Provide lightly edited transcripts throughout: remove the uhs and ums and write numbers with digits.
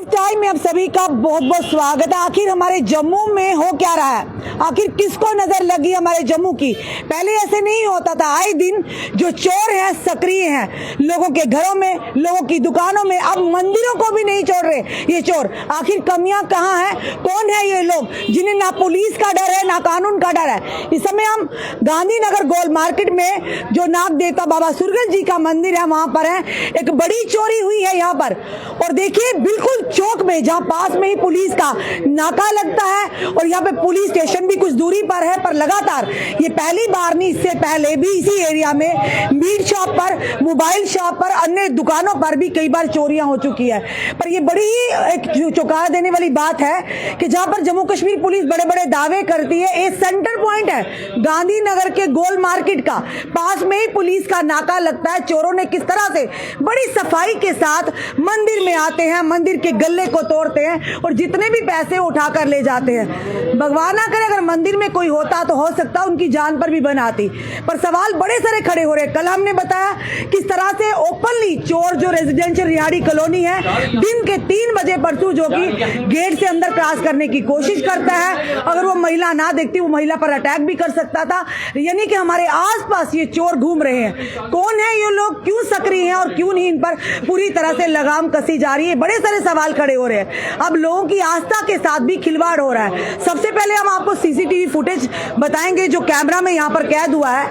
Time में आप सभी का बहुत बहुत स्वागत है। आखिर हमारे जम्मू में हो क्या रहा है, आखिर किसको नजर लगी हमारे जम्मू की। पहले ऐसे नहीं होता था, आए दिन जो चोर हैं सक्रिय हैं, लोगों के घरों में, लोगों की दुकानों में, अब मंदिरों को भी नहीं छोड़ रहे ये चोर। आखिर कमियां कहाँ हैं, कौन है ये लोग जिन्हें ना पुलिस का डर है ना कानून का डर है। इस समय हम गांधीनगर गोल मार्केट में जो नाग देवता बाबा सुरगल जी का मंदिर है वहां पर है। एक बड़ी चोरी हुई है यहाँ पर, और देखिए बिल्कुल चौक में जहाँ पास में ही पुलिस का नाका लगता है और यहाँ पे पुलिस स्टेशन भी कुछ दूरी पर है, पर लगातार ये पहली बार नहीं, इससे पहले भी इसी एरिया में मीट शॉप पर, मोबाइल शॉप पर, अन्य दुकानों पर भी कई बार चोरियां हो चुकी है। पर ये बड़ी ही एक चौंका देने वाली बात है कि जहां पर जम्मू कश्मीर पुलिस बड़े बड़े दावे करती है, ये सेंटर पॉइंट है गांधीनगर के गोल मार्केट का, पास में ही पुलिस का नाका लगता है। चोरों ने किस तरह से बड़ी सफाई के साथ मंदिर में आते हैं, मंदिर के गल्ले को तोड़ते हैं और जितने भी पैसे उठाकर ले जाते हैं। भगवान ना करे अगर मंदिर में कोई होता तो हो सकता उनकी जान पर भी बन आती, पर सवाल बड़े सारे खड़े हो रहे। कल हमने बताया किस तरह से ओपनली चोर जो रेजिडेंशियल रिहाड़ी कॉलोनी है, दिन के 3 बजे परसों जो कि गेट से अंदर क्रॉस करने की कोशिश करता है, अगर वो महिला ना देखती वो महिला पर अटैक भी कर सकता था। यानी कि हमारे आसपास ये चोर घूम रहे हैं। कौन है ये लोग, क्यों सक्रिय हैं और क्यों नहीं इन पर पूरी तरह से लगाम कसी जा रही है, बड़े सारे सवाल खड़े हो रहे हैं। अब लोगों की आस्था के साथ भी खिलवाड़ हो रहा है। सबसे पहले हम आपको सीसीटीवी फुटेज बताएंगे जो कैमरा में यहाँ पर कैद हुआ है।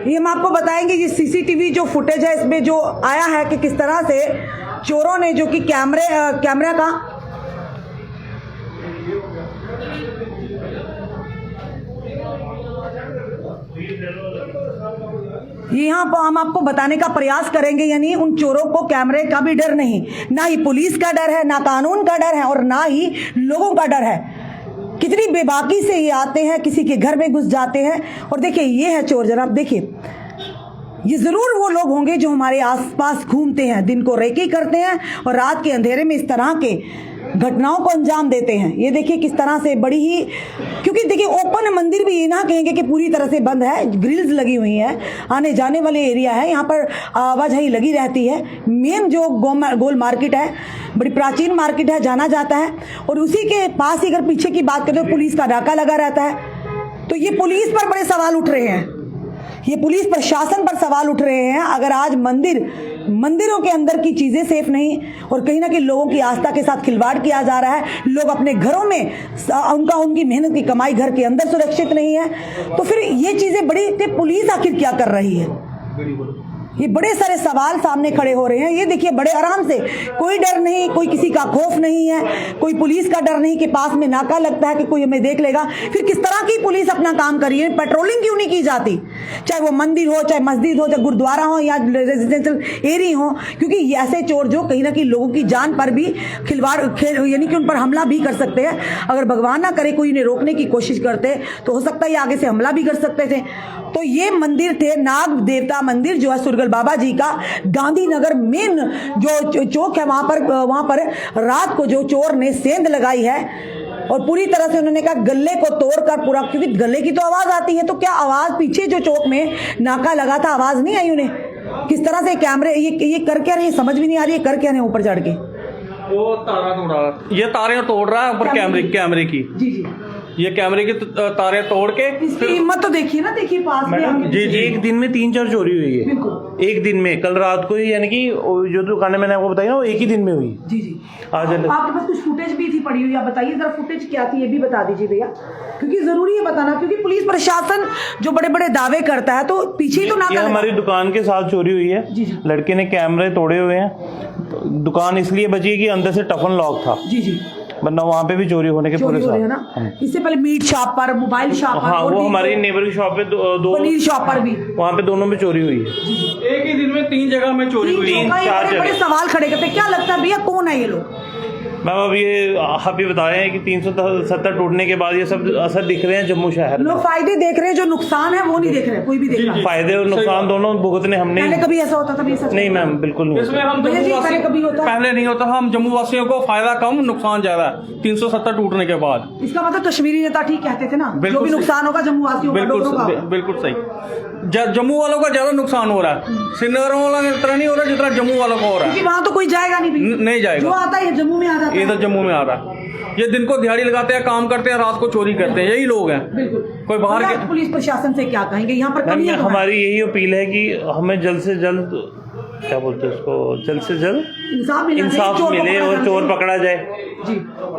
ये हम आपको बताएंगे ये सीसीटीवी जो फुटेज है, इसमें जो आया है कि किस तरह से चोरों ने जो कि कैमरा का यहाँ पर हम आपको बताने का प्रयास करेंगे। यानी उन चोरों को कैमरे का भी डर नहीं, ना ही पुलिस का डर है, ना कानून का डर है और ना ही लोगों का डर है। कितनी बेबाकी से ये आते हैं, किसी के घर में घुस जाते हैं। और देखिए ये है चोर, जनाब देखिए, ये जरूर वो लोग होंगे जो हमारे आसपास घूमते हैं, दिन को रेकी करते हैं और रात के अंधेरे में इस तरह के घटनाओं को अंजाम देते हैं। ये देखिए किस तरह से बड़ी ही, क्योंकि देखिए ओपन मंदिर भी ये ना कहेंगे कि पूरी तरह से बंद है, ग्रिल्स लगी हुई हैं, आने जाने वाले एरिया है, यहाँ पर आवाजाही लगी रहती है। मेन जो गोल मार्केट है बड़ी प्राचीन मार्केट है, जाना जाता है, और उसी के पास ही अगर पीछे की बात करें तो पुलिस का नाका लगा रहता है। तो ये पुलिस पर बड़े सवाल उठ रहे हैं, ये पुलिस प्रशासन पर सवाल उठ रहे हैं। अगर आज मंदिरों के अंदर की चीजें सेफ नहीं और कहीं ना कहीं लोगों की आस्था के साथ खिलवाड़ किया जा रहा है, लोग अपने घरों में उनकी मेहनत की कमाई घर के अंदर सुरक्षित नहीं है, तो फिर ये चीजें बड़ी, पुलिस आखिर क्या कर रही है। ये बड़े सारे सवाल सामने खड़े हो रहे हैं। ये देखिए बड़े आराम से, कोई डर नहीं, कोई किसी का खौफ नहीं है, कोई पुलिस का डर नहीं कि पास में नाका लगता है कि कोई हमें देख लेगा। फिर किस तरह की पुलिस अपना काम कर रही है, पेट्रोलिंग क्यों नहीं की जाती, चाहे वो मंदिर हो, चाहे मस्जिद हो, चाहे गुरुद्वारा हो या रेजिडेंशियल एरिया हो, क्योंकि ये ऐसे चोर जो कहीं ना कहीं लोगों की जान पर भी खिलवाड़, यानी कि उन पर हमला भी कर सकते हैं। अगर भगवान ना करे कोई इन्हें रोकने की कोशिश करते तो हो सकता है ये आगे से हमला भी कर सकते थे। तो ये मंदिर थे नाग देवता मंदिर जो है सुरगल बाबा जी का, गांधीनगर मेन जो चौक है वहां पर रात को जो चोर ने सेंध लगाई है और पूरी तरह से उन्होंने कहा गले को तोड़कर पूरा, क्योंकि गले की तो आवाज आती है, तो क्या आवाज पीछे जो चौक में नाका लगा था आवाज नहीं आई उन्हें। किस तरह से कैमरे ये कर क्या रहे, समझ भी नहीं आ रही है कर क्या रहे ऊपर चढ़ के। वो तारा तोड़ा, ये तारे तोड़ रहा है ऊपर कैमरे की। जी जी, ये कैमरे की तारे तोड़ के, इसकी हिम्मत तो देखिए ना, देखिए पास में। जी जी, एक दिन में 3-4 चोरी हुई है, एक दिन में। कल रात को ही, यानी कि जो दुकानें मैंने आपको बताई ना, वो एक ही दिन में हुई। जी जी, आज आपके पास कुछ फुटेज भी थी पड़ी हुई, आप बताइए जरा फुटेज क्या थी, ये भी बता दीजिए भैया, क्योंकि जरूरी है बताना, क्योंकि पुलिस प्रशासन जो बड़े बड़े दावे करता है तो पीछे ही तो ना। ये हमारी दुकान के साथ चोरी हुई है। जी जी, लड़के ने कैमरे तोड़े हुए हैं, दुकान इसलिए बची है कि अंदर से टफन लॉक था। जी जी, वरना वहाँ पे भी चोरी होने के पूरे है ना। इससे पहले मीट शॉप पर, मोबाइल शॉप पर, हाँ वो हमारी नेबरिंग शॉप पे दो पनीर शॉप पर भी, वहाँ पे दोनों में चोरी हुई है। एक ही दिन में 3 जगह में चोरी हुई, 3-4 बड़े सवाल खड़े करते। क्या लगता है भैया कौन है ये लोग, मैम अब ये आप ही बताए हैं कि 370 टूटने के बाद ये सब असर दिख रहे हैं जम्मू शहर में। लोग फायदे देख रहे हैं, जो नुकसान है वो नहीं देख रहे, कोई भी देख रहा है। फायदे और नुकसान दोनों भुगतने हमने। पहले कभी ऐसा होता था? भी सच नहीं मैम, बिल्कुल नहीं। इसमें हम भैया जी, जम्मू पहले कभी होता? पहले नहीं होता। हम जम्मू वासियों को फायदा कम, नुकसान ज्यादा है 370 टूटने के बाद। इसका मतलब कश्मीरी नेता ठीक कहते थे ना, जो बिल्कुल भी सही। नुकसान होगा जम्मू वासियों का, डोगरों का। बिल्कुल सही। जम्मू वालों का ज्यादा नुकसान हो रहा है, श्रीनगर वालों का इतना नहीं हो रहा जितना जम्मू वालों का हो रहा है। क्योंकि वहां तो कोई जाएगा नहीं भी। नहीं जाएगा, जो आता है जम्मू में आ जाता ये है। तो जम्मू में आ रहा है। ये दिन को दिहाड़ी लगाते हैं, काम करते हैं, रात को चोरी करते हैं, यही लोग हैं। बिल्कुल। कोई बाहर और के आप पुलिस प्रशासन से क्या कहेंगे? यहाँ पर मैम कमियां तो हैं। हमारी यही अपील है कि हमें जल्द से जल्द, क्या बोलते हैं उसको, जल्द से जल्द इंसाफ मिले और चोर पकड़ा जाए। जी।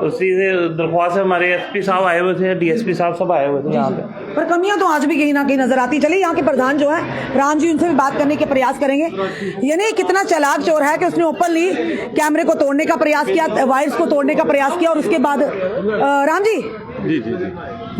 उसी से दरख्वास्त है। हमारे एसपी साहब आए हुए थे, डीएसपी साहब सब आए हुए थे यहाँ पे। पर कमियां तो आज भी कहीं ना कहीं नजर आती। चलिए यहाँ के प्रधान जो है राम जी, उनसे भी बात करने के प्रयास करेंगे। यानी कितना चालाक चोर है कि उसने ओपनली कैमरे को तोड़ने का प्रयास किया, वायर्स को तोड़ने का प्रयास किया, और उसके बाद राम जी,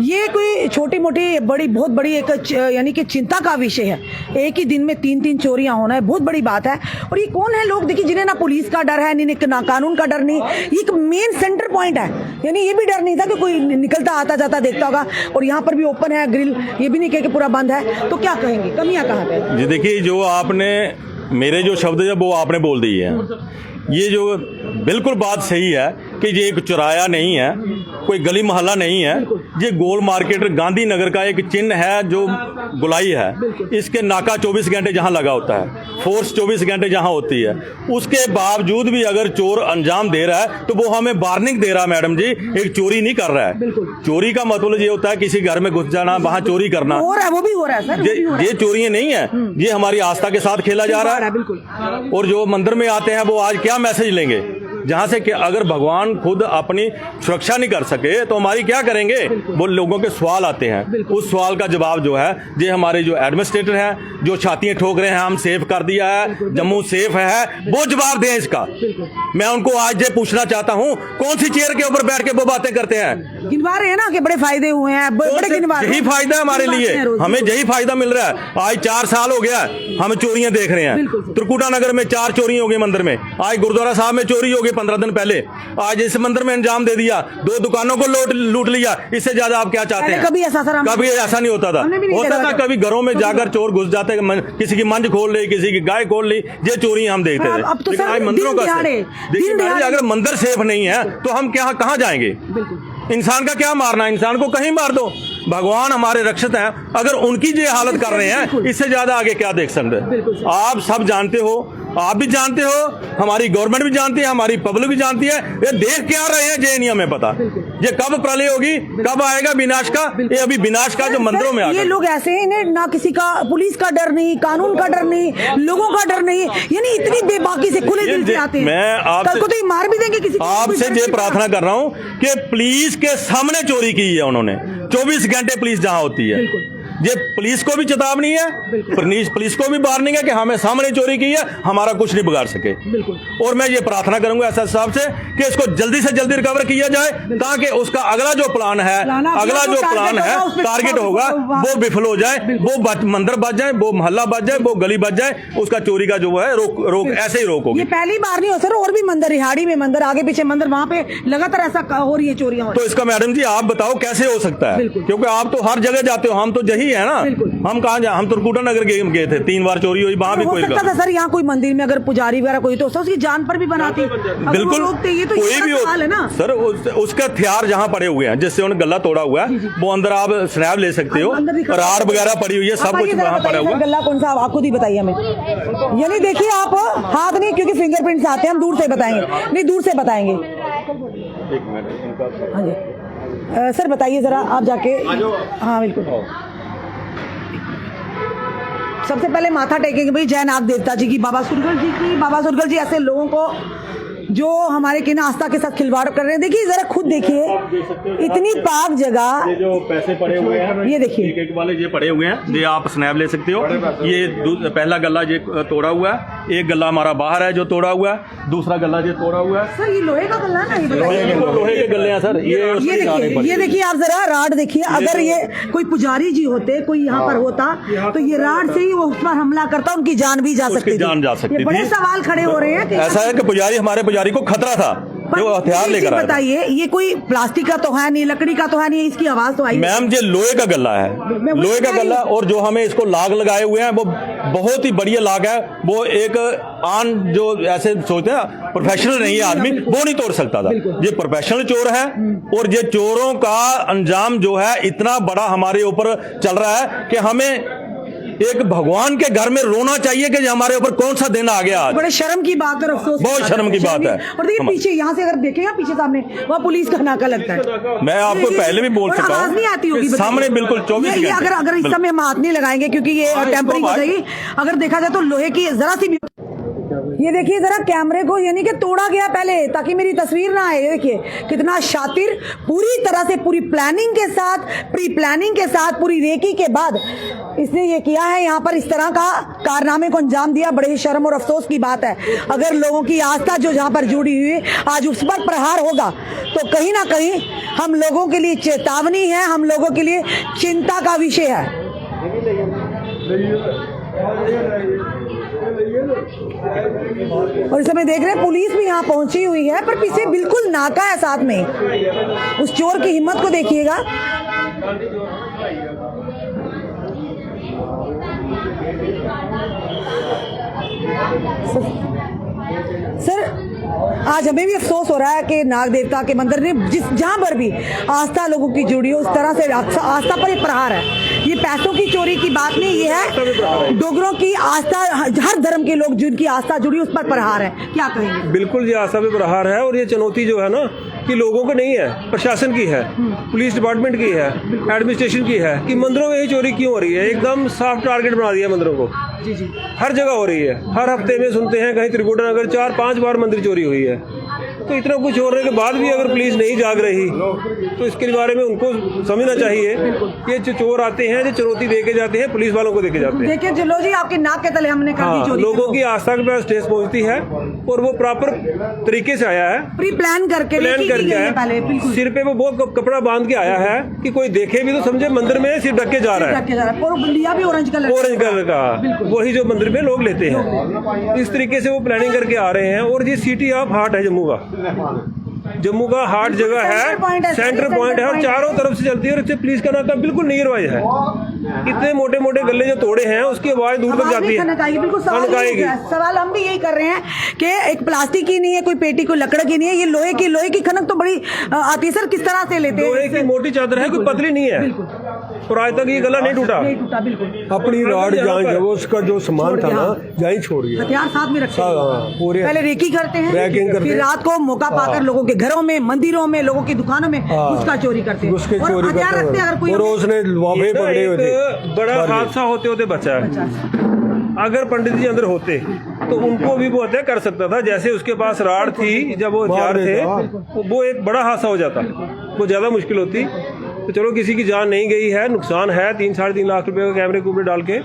ये कोई छोटी मोटी बड़ी बहुत बड़ी एक यानी कि चिंता का विषय है। एक ही दिन में 3 चोरियां होना है, बहुत बड़ी बात है। और ये कौन है लोग, देखिए, जिन्हें ना पुलिस का डर है, ना कानून का डर नहीं। ये एक मेन सेंटर पॉइंट है, यानी ये भी डर नहीं था कि कोई निकलता आता जाता देखता होगा। और यहाँ पर भी ओपन है ग्रिल, ये भी नहीं कहे कि पूरा बंद है। तो क्या कहेंगे, कमियां कहाँ पे? जी देखिए, जो आपने मेरे जो शब्द है वो आपने बोल दिए हैं। ये जो बिल्कुल बात सही है कि ये एक चौराया नहीं है, कोई गली मोहल्ला नहीं है। ये गोल मार्केट गांधीनगर का एक चिन्ह है जो गुलाई है। इसके नाका 24 घंटे जहां लगा होता है, फोर्स 24 घंटे जहां होती है, उसके बावजूद भी अगर चोर अंजाम दे रहा है तो वो हमें वार्निंग दे रहा है। मैडम जी, एक चोरी नहीं कर रहा है। चोरी का मतलब ये होता है किसी घर में घुस जाना, वहां चोरी करना। हो रहा है, वो भी हो रहा है सर। ये चोरियां नहीं है, ये हमारी आस्था के साथ खेला जा रहा है। बिल्कुल। और जो मंदिर में आते हैं वो आज क्या मैसेज लेंगे, जहां से कि अगर भगवान खुद अपनी सुरक्षा नहीं कर सके तो हमारी क्या करेंगे? वो लोगों के सवाल आते हैं। उस सवाल का जवाब जो है, ये हमारे जो एडमिनिस्ट्रेटर हैं जो छातियां ठोक रहे हैं, हम सेफ कर दिया है, जम्मू सेफ है, वो जवाब दें इसका। मैं उनको आज ये पूछना चाहता हूं, कौन सी चेयर के ऊपर बैठ के वो बातें करते हैं? गिनवा रहे हैं ना कि बड़े फायदे हुए हैं, बड़े गिनवा रहे हैं। यही फायदा है हमारे लिए, हमें यही फायदा मिल रहा है। आज 4 साल हो गया हम चोरियां देख रहे हैं। त्रिकुटा नगर में 4 चोरी हो गई मंदिर में, आज गुरुद्वारा साहब में चोरी हो गई 15 दिन पहले, आज इस मंदिर में अंजाम दे दिया, 2 दुकानों को लूट लिया। इससे ज्यादा आप क्या चाहते हैं? कभी ऐसा सर, कभी ऐसा नहीं होता था। होता था कभी घरों में जाकर चोर घुस जाते, किसी की मंज खोल ली, किसी की गाय खोल ली, ये चोरी हम देखते थे। अब तो लेकिन सर आज मंदिरों का दिन अगर मंदिर सेफ नहीं है तो हम क्या कहाँ जाएंगे? इंसान का क्या मारना, इंसान को कहीं मार दो। भगवान हमारे रक्षक हैं, अगर उनकी ये हालत कर रहे हैं, इससे ज्यादा आगे क्या देख सकते हैं? आप सब जानते हो, आप भी जानते हो, हमारी गवर्नमेंट भी जानती है, हमारी पब्लिक भी जानती है। ये देख क्या रहे हैं ये नहीं हमें पता। ये कब प्रलय होगी, कब आएगा विनाश का? ये अभी विनाश का जो मंदिरों में आ ये लोग ऐसे हैं, इन्हें ना किसी का पुलिस का डर नहीं, कानून का डर नहीं, लोगों का डर नहीं, यानी इतनी बेबाकी से खुले दिल से आते हैं। मैं कल को तो ये मार भी देंगे किसी को। आपसे ये प्रार्थना कर रहा हूं कि पुलिस के सामने चोरी की है उन्होंने। 24 घंटे पुलिस जहां होती है, ये पुलिस को भी चेतावनी है, पुलिस को भी वार्निंग है कि हमें सामने चोरी की है, हमारा कुछ नहीं बिगाड़ सके। और मैं ये प्रार्थना करूंगा एसएस साहब से कि इसको जल्दी से जल्दी रिकवर किया जाए, ताकि उसका अगला जो प्लान है, टारगेट होगा, वो विफल हो जाए, वो मंदिर बच जाए, वो मोहल्ला बच जाए, वो गली बच जाए, उसका चोरी का जो है रोक ऐसे ही रोक होगी। ये पहली बार नहीं हो सर, और भी मंदिर, रिहाड़ी में मंदिर, आगे पीछे मंदिर, वहाँ पे लगातार ऐसा हो रही है चोरियां। तो इसका मैडम जी आप बताओ कैसे हो सकता है? क्योंकि आप तो हर जगह जाते हो, हम तो यही है ना। हम कहाँ जाए? हम त्रिकुटा नगर गए थे, 3 बार चोरी हुई, वहां भी कोई सकता था सर, यहाँ कोई मंदिर में अगर पुजारी वगैरह कोई तो उसकी जान पर भी बनाती। बिल्कुल, ये तो कोई भी है ना सर। उसका हथियार जहाँ पड़े हुए हैं, जिससे उन्होंने गला तोड़ा हुआ है, वो अंदर आप स्नैप ले सकते हो, राड वगैरह पड़ी हुई है, सब कुछ वहाँ पड़ा हुआ है। गला कौन सा आप खुद ही बताइए हमें। यानी देखिए, आप हाथ नहीं, क्योंकि फिंगरप्रिंट्स आते हैं, हम दूर से बताएंगे, नहीं दूर से बताएंगे। हाँ जी सर, बताइए जरा आप जाके। हाँ बिल्कुल, सबसे पहले माथा टेकेंगे भाई जय नाग देवता जी की, बाबा सुरगल जी की। बाबा सुरगल जी ऐसे लोगों को जो हमारे की ना आस्था के साथ खिलवाड़ कर रहे हैं। देखिए जरा खुद देखिए, इतनी पाक जगह, ये जो पैसे पड़े हुए हैं, ये देखिए, एक वाले ये पड़े हुए हैं, ये आप स्नैप ले सकते हो। ये पहला गला ये तोड़ा हुआ है, एक गला हमारा बाहर है जो तोड़ा हुआ है, दूसरा गला ये तोड़ा हुआ है। सर ये लोहे का गला ना, लोहे के गले हैं सर। ये देखिए आप जरा राड देखिए। अगर ये कोई पुजारी जी होते, कोई यहाँ पर होता, तो ये राड से ही वो उस पर हमला करता, उनकी जान भी जा सकती थी। जान जा सकती थी। बड़े सवाल खड़े हो रहे हैं। ऐसा है कि पुजारी, हमारे पुजारी को खतरा था, जो हथियार ये लेकर आया था। बताइए, ये कोई प्लास्टिक का तो है नहीं, लकड़ी का तो है नहीं, इसकी आवाज तो आई। मैम ये लोहे का गला है, वही लोहे का कह रही गला, हूँ। और जो हमें इसको लाग लगाए हुए हैं वो बहुत ही बढ़िया लाग है। वो एक आन जो ऐसे सोचते हैं प्रोफेशनल नहीं है आदमी, वो नहीं तोड़ सकता था। ये प्रोफेशनल चोर है, और ये चोरों का अंजाम जो है इतना बड़ा हमारे ऊपर चल रहा है कि हमें एक भगवान के घर में रोना चाहिए कि हमारे ऊपर कौन सा दिन आ गया आज। बड़े शर्म की बात है, अफसोस बहुत शर्म की बात है। और देखिए पीछे, यहाँ से अगर देखेगा पीछे सामने, वहाँ पुलिस का नाका लगता है। मैं आपको पहले भी बोल और चुका आवाज नहीं आती होगी, हूँ, सामने बिल्कुल 24 ये घंटे। अगर इस समय हम हाथ नहीं लगाएंगे क्योंकि ये टेम्परिंग हो जाएगी। अगर देखा जाए तो लोहे की जरा सी भी, ये देखिए जरा कैमरे को यानी कि तोड़ा गया पहले ताकि मेरी तस्वीर ना आए। देखिए कितना शातिर, पूरी तरह से पूरी प्लानिंग के साथ, प्री प्लानिंग के साथ, पूरी रेकी के बाद इसने ये किया है, यहाँ पर इस तरह का कारनामे को अंजाम दिया। बड़े ही शर्म और अफसोस की बात है। अगर लोगों की आस्था जो जहाँ पर जुड़ी हुई है आज उस पर प्रहार होगा तो कहीं ना कहीं हम लोगों के लिए चेतावनी है, हम लोगों के लिए चिंता का विषय है। और इस समय देख रहे हैं पुलिस भी यहाँ पहुंची हुई है, पर पीछे बिल्कुल नाका है साथ में। उस चोर की हिम्मत को देखिएगा। सर आज हमें भी अफसोस हो रहा है कि नाग देवता के मंदिर ने जहां पर भी आस्था लोगों की जुड़ी हो, उस तरह से आस्था पर एक प्रहार है। ये पैसों की चोरी की बात नहीं, ये है डोगरों की आस्था, हर धर्म के लोग जिनकी आस्था जुड़ी उस पर प्रहार है। क्या कहेंगे? बिल्कुल ये आस्था पे प्रहार है, और ये चुनौती जो है ना कि लोगों को नहीं है, प्रशासन की है, पुलिस डिपार्टमेंट की है, एडमिनिस्ट्रेशन की है कि मंदिरों में ये चोरी क्यों हो रही है। एकदम साफ टारगेट बना दिया मंदिरों को। जी जी, हर जगह हो रही है, हर हफ्ते में सुनते हैं कहीं त्रिकुटा नगर 4-5 बार मंदिर चोरी हुई है। तो इतना कुछ होने के बाद भी अगर पुलिस नहीं जाग रही तो इसके बारे में उनको समझना चाहिए। ये जो चोर आते हैं, जो चुनौती देके जाते हैं, पुलिस वालों को देके जाते हैं। देखिए चलो जी, आपके नाक के तले हमने कर दी हाँ, चोरी। लोगों की आस्था के पास ठेस पहुंचती है, और वो प्रॉपर तरीके से आया है, प्री प्लान करके प्लान करके आया पहले है, बिल्कुल सिर पे वो कपड़ा बांध के आया है कि कोई देखे भी तो समझे मंदिर में सिर ढक के जा रहा है। रखे जा रहा है। और लिया भी ऑरेंज कलर का वही जो मंदिर में लोग लेते हैं। इस तरीके से वो प्लानिंग करके आ रहे हैं। और ये सिटी ऑफ हार्ट है जम्मू का, जम्मू का हार्ट जगह है, सेंटर पॉइंट है, और चारों तरफ से चलती है। और इससे पुलिस का नाका बिल्कुल नियर वाइज है। इतने मोटे मोटे गले जो तोड़े हैं उसकी आवाज दूर तक जाती है, बिल्कुल सवाल हम भी यही कर रहे हैं कि एक प्लास्टिक की नहीं है, कोई पेटी, कोई लकड़ की नहीं है, ये लोहे की खनक तो बड़ी आती है। सर किस तरह से लेते हैं? लोहे की मोटी चादर है, कोई पतली नहीं है, और आज तक ये गला नहीं टूटा। बिल्कुल अपनी राड जहाँ जब उसका जो सामान था ना जहीं छोड़ गया। हथियार साथ में रखते हैं, पूरे पहले रेकी करते हैं, रैकिंग करते फिर हैं। रात को मौका पाकर लोगों के घरों में, मंदिरों में, लोगों की दुकानों में उसका चोरी करते हैं। उसके और चोरी हथियार रखते हैं। अगर कोई और उसने लिफाफे पकड़े हुए थे। एक बड़ा हादसा होते होते बचा है। अगर पंडित जी अंदर होते तो उनको भी वो हत्या कर सकता था। जैसे उसके पास राड थी, जब वो हथियार थे, वो एक बड़ा हादसा हो जाता, वो ज्यादा मुश्किल होती। तो चलो किसी की जान नहीं गई है, नुकसान है 3-3.5 लाख रुपए का कैमरे कूमरे डाल के।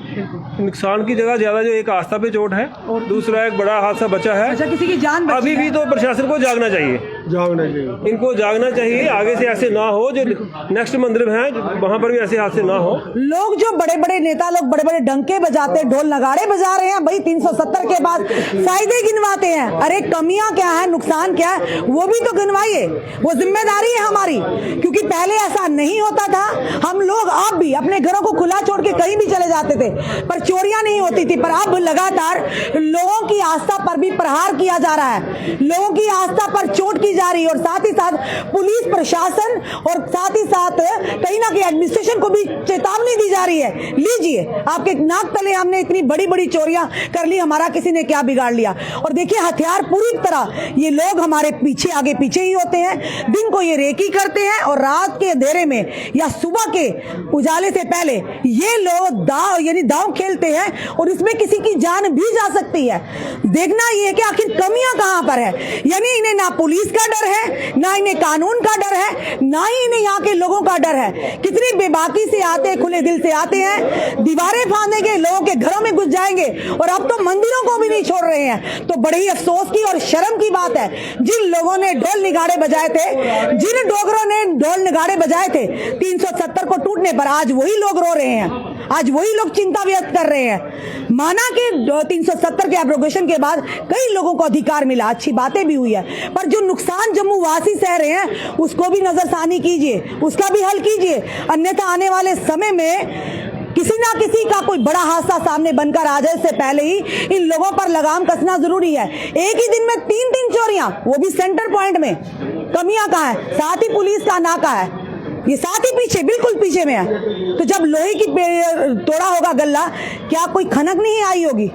नुकसान की जगह ज्यादा जो एक आस्था पे चोट है, दूसरा एक बड़ा हादसा बचा है। अच्छा, किसी की जान बची अभी भी तो प्रशासन को जागना चाहिए, जागना चाहिए, इनको जागना चाहिए। आगे से ऐसे ना हो, जो नेक्स्ट मंदिर है वहां पर भी ऐसे हादसे ना हो। लोग जो बड़े बड़े नेता लोग बड़े बड़े डंके बजाते, ढोल नगाड़े बजा रहे हैं, भाई 370 के बाद फायदे गिनवाते हैं। अरे कमियां क्या है, नुकसान क्या है, वो भी तो गिनवाइए। वो जिम्मेदारी है हमारी, क्योंकि पहले ऐसा नहीं होता था। हम लोग आप भी अपने घरों को खुला छोड़ के कहीं भी चले जाते थे, पर चोरियां नहीं होती थी। पर अब लगातार लोगों की आस्था पर भी प्रहार किया जा रहा है, लोगों की आस्था पर चोट की जा रही है, और साथ ही साथ पुलिस प्रशासन और साथ ही साथ कहीं ना कहीं एडमिनिस्ट्रेशन को भी चेतावनी दी जा रही है, लीजिए आपके नाक तले हमने इतनी बड़ी बड़ी चोरियां कर ली, हमारा किसी ने क्या बिगाड़ लिया। और देखिए हथियार पूरी तरह ये लोग हमारे पीछे आगे पीछे ही होते हैं। दिन को ये रेकी करते हैं और रात के अंधेरे में या सुबह के उजाले से पहले ये लोग दांव खेलते हैं, और इसमें किसी की जान भी जा सकती है। देखना ये कि आखिर कमियां कहां पर है। यानी इन्हें ना पुलिस का डर है, ना इन्हें कानून का डर है, ना ही इन्हें यहाँ के लोगों का डर है। कितनी बेबाकी से आते हैं, खुले दिल से आते हैं, दीवारें फांदेंगे, लोगों के घरों में घुस जाएंगे, और अब तो मंदिरों को भी नहीं छोड़ रहे हैं। तो बड़ी ही अफसोस की और शर्म की बात है, जिन लोगों ने ढोल निगाड़े बजाए थे, जिन डोगरों ने ढोल निगाड़े बजाए थे 370 को टूटने पर, आज वही लोग रो रहे हैं। आज वही लोग चिंता व्यक्त कर रहे हैं। माना कि 370 के एब्रोगेशन के बाद कई लोगों को अधिकार मिला, अच्छी बातें भी हुई है, पर जो नुकसान जम्मू वासी सह रहे हैं उसको भी नजरसानी कीजिए, उसका भी हल कीजिए, अन्यथा आने वाले समय में किसी ना किसी का कोई बड़ा हादसा सामने बनकर आ जाए, इससे पहले ही इन लोगों पर लगाम कसना जरूरी है। एक ही दिन में 3 चोरियां, वो भी सेंटर पॉइंट में। कमियां कहाँ है? साथ ही पुलिस का नाका है, ये साथ ही पीछे, बिल्कुल पीछे में है। तो जब लोहे की तोड़ा होगा गल्ला, क्या कोई खनक नहीं आई होगी?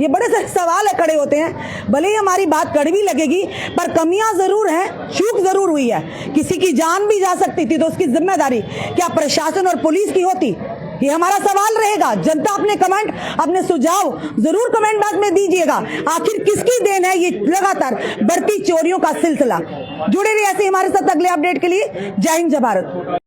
ये बड़े सारे सवाल है खड़े होते हैं। भले ही हमारी बात कड़वी लगेगी, पर कमियां जरूर हैं, चूक जरूर हुई है। किसी की जान भी जा सकती थी, तो उसकी जिम्मेदारी क्या प्रशासन और पुलिस की होती? ये हमारा सवाल रहेगा। जनता अपने कमेंट, अपने सुझाव जरूर कमेंट बॉक्स में दीजिएगा। आखिर किसकी देन है ये लगातार बढ़ती चोरियों का सिलसिला? जुड़े रहिए ऐसे हमारे साथ अगले अपडेट के लिए। जय हिंद, जय भारत।